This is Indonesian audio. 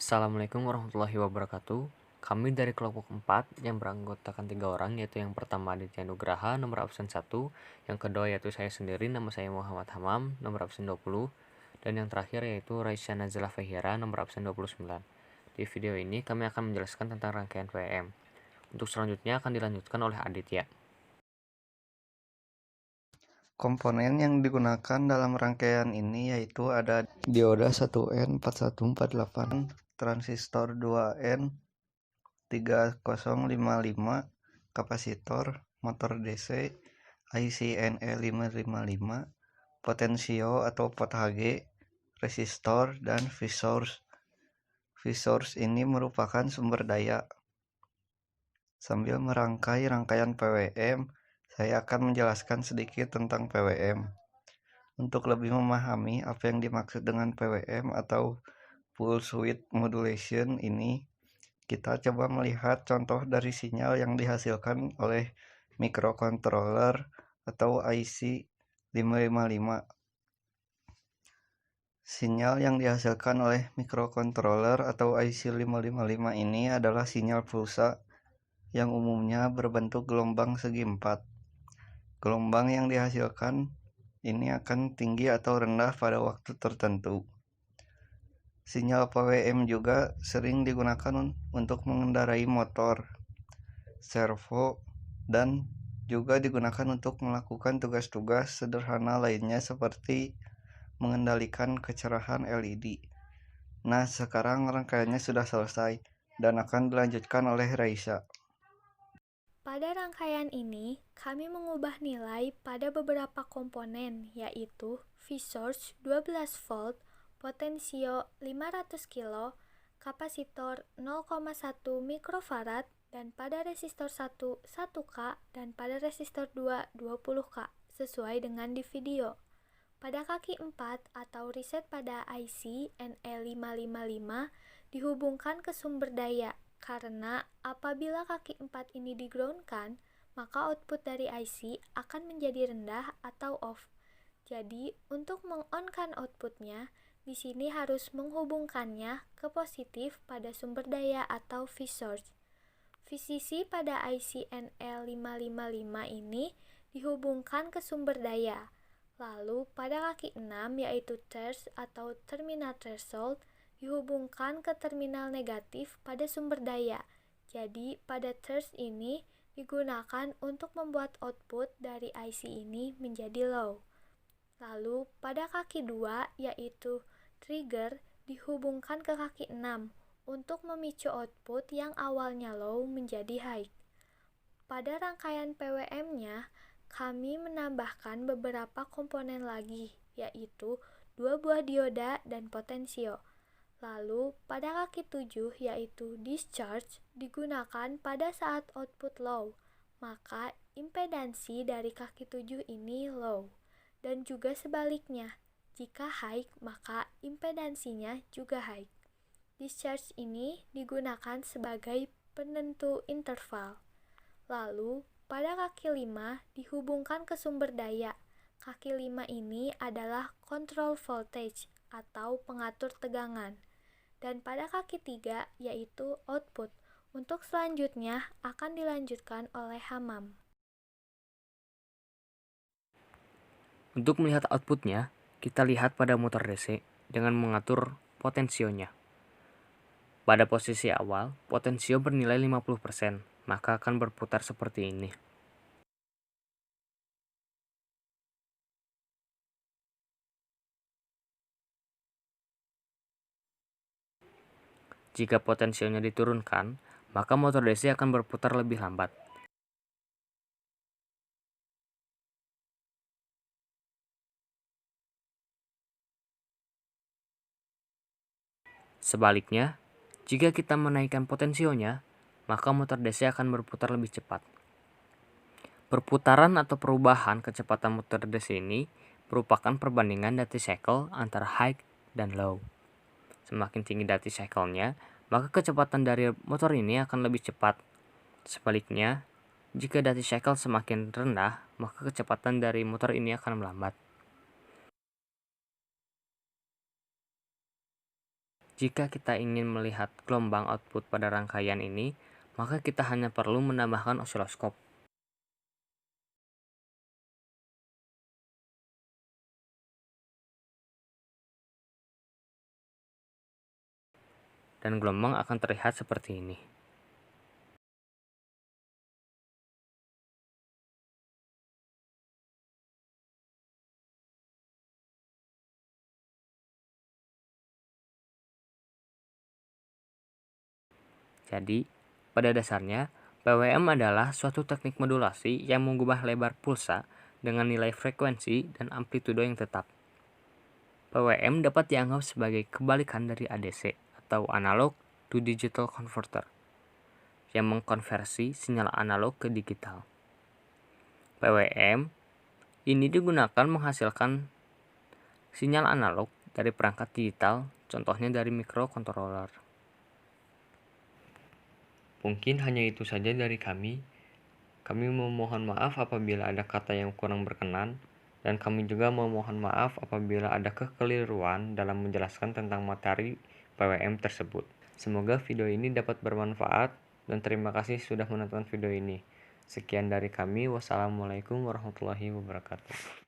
Assalamualaikum warahmatullahi wabarakatuh. Kami dari kelompok 4 yang beranggotakan 3 orang, yaitu yang pertama Aditya Nugraha, nomor absen 1, yang kedua yaitu saya sendiri, nama saya Muhammad Hamam, nomor absen 20, dan yang terakhir yaitu Raisya Nazila Fahira, nomor absen 29. Di video ini kami akan menjelaskan tentang rangkaian PWM. Untuk selanjutnya akan dilanjutkan oleh Aditya. Komponen yang digunakan dalam rangkaian ini yaitu ada dioda 1N4148, transistor 2N3055, kapasitor, motor DC, IC-NE555, potensio atau pot Hg, resistor, dan V-source. V-source ini merupakan sumber daya. Sambil merangkai rangkaian PWM, saya akan menjelaskan sedikit tentang PWM. Untuk lebih memahami apa yang dimaksud dengan PWM atau Pulse Width Modulation ini, kita coba melihat contoh dari sinyal yang dihasilkan oleh microcontroller atau IC 555. Sinyal yang dihasilkan oleh microcontroller atau IC 555 ini adalah sinyal pulsa yang umumnya berbentuk gelombang segi 4. Gelombang yang dihasilkan ini akan tinggi atau rendah pada waktu tertentu. Sinyal PWM juga sering digunakan untuk mengendarai motor, servo, dan juga digunakan untuk melakukan tugas-tugas sederhana lainnya seperti mengendalikan kecerahan LED. Nah, sekarang rangkaiannya sudah selesai dan akan dilanjutkan oleh Raisa. Pada rangkaian ini, kami mengubah nilai pada beberapa komponen, yaitu V-source 12 volt, potensio 500 kilo, kapasitor 0,1 mikrofarad, dan pada resistor 1 1K, dan pada resistor 2 20K, sesuai dengan di video. Pada kaki 4 atau reset pada IC NE555 dihubungkan ke sumber daya, karena apabila kaki 4 ini di-groundkan, maka output dari IC akan menjadi rendah atau off. Jadi, untuk meng-on-kan outputnya, di sini harus menghubungkannya ke positif pada sumber daya atau V-source. VCC pada IC NE555 ini dihubungkan ke sumber daya. Lalu pada kaki 6 yaitu thirst atau terminal threshold dihubungkan ke terminal negatif pada sumber daya. Jadi pada thirst ini digunakan untuk membuat output dari IC ini menjadi low. Lalu pada kaki 2 yaitu trigger dihubungkan ke kaki 6 untuk memicu output yang awalnya low menjadi high. Pada rangkaian PWM-nya, kami menambahkan beberapa komponen lagi, yaitu 2 buah dioda dan potensio. Lalu, pada kaki 7 yaitu discharge digunakan pada saat output low, maka impedansi dari kaki 7 ini low. Dan juga sebaliknya, jika high maka impedansinya juga high. Discharge ini digunakan sebagai penentu interval. Lalu, pada kaki 5 dihubungkan ke sumber daya. Kaki 5 ini adalah control voltage atau pengatur tegangan. Dan pada kaki 3 yaitu output. Untuk selanjutnya akan dilanjutkan oleh Hamam. Untuk melihat outputnya, kita lihat pada motor DC dengan mengatur potensionya. Pada posisi awal, potensio bernilai 50%, maka akan berputar seperti ini. Jika potensionya diturunkan, maka motor DC akan berputar lebih lambat. Sebaliknya, jika kita menaikkan potensionya, maka motor DC akan berputar lebih cepat. Perputaran atau perubahan kecepatan motor DC ini merupakan perbandingan duty cycle antara high dan low. Semakin tinggi duty cycle-nya, maka kecepatan dari motor ini akan lebih cepat. Sebaliknya, jika duty cycle semakin rendah, maka kecepatan dari motor ini akan melambat. Jika kita ingin melihat gelombang output pada rangkaian ini, maka kita hanya perlu menambahkan osiloskop. Dan gelombang akan terlihat seperti ini. Jadi, pada dasarnya, PWM adalah suatu teknik modulasi yang mengubah lebar pulsa dengan nilai frekuensi dan amplitudo yang tetap. PWM dapat dianggap sebagai kebalikan dari ADC atau Analog to Digital Converter yang mengkonversi sinyal analog ke digital. PWM ini digunakan menghasilkan sinyal analog dari perangkat digital, contohnya dari microcontroller. Mungkin hanya itu saja dari kami. Kami memohon maaf apabila ada kata yang kurang berkenan, dan kami juga memohon maaf apabila ada kekeliruan dalam menjelaskan tentang materi PWM tersebut. Semoga video ini dapat bermanfaat, dan terima kasih sudah menonton video ini. Sekian dari kami. Wassalamualaikum warahmatullahi wabarakatuh.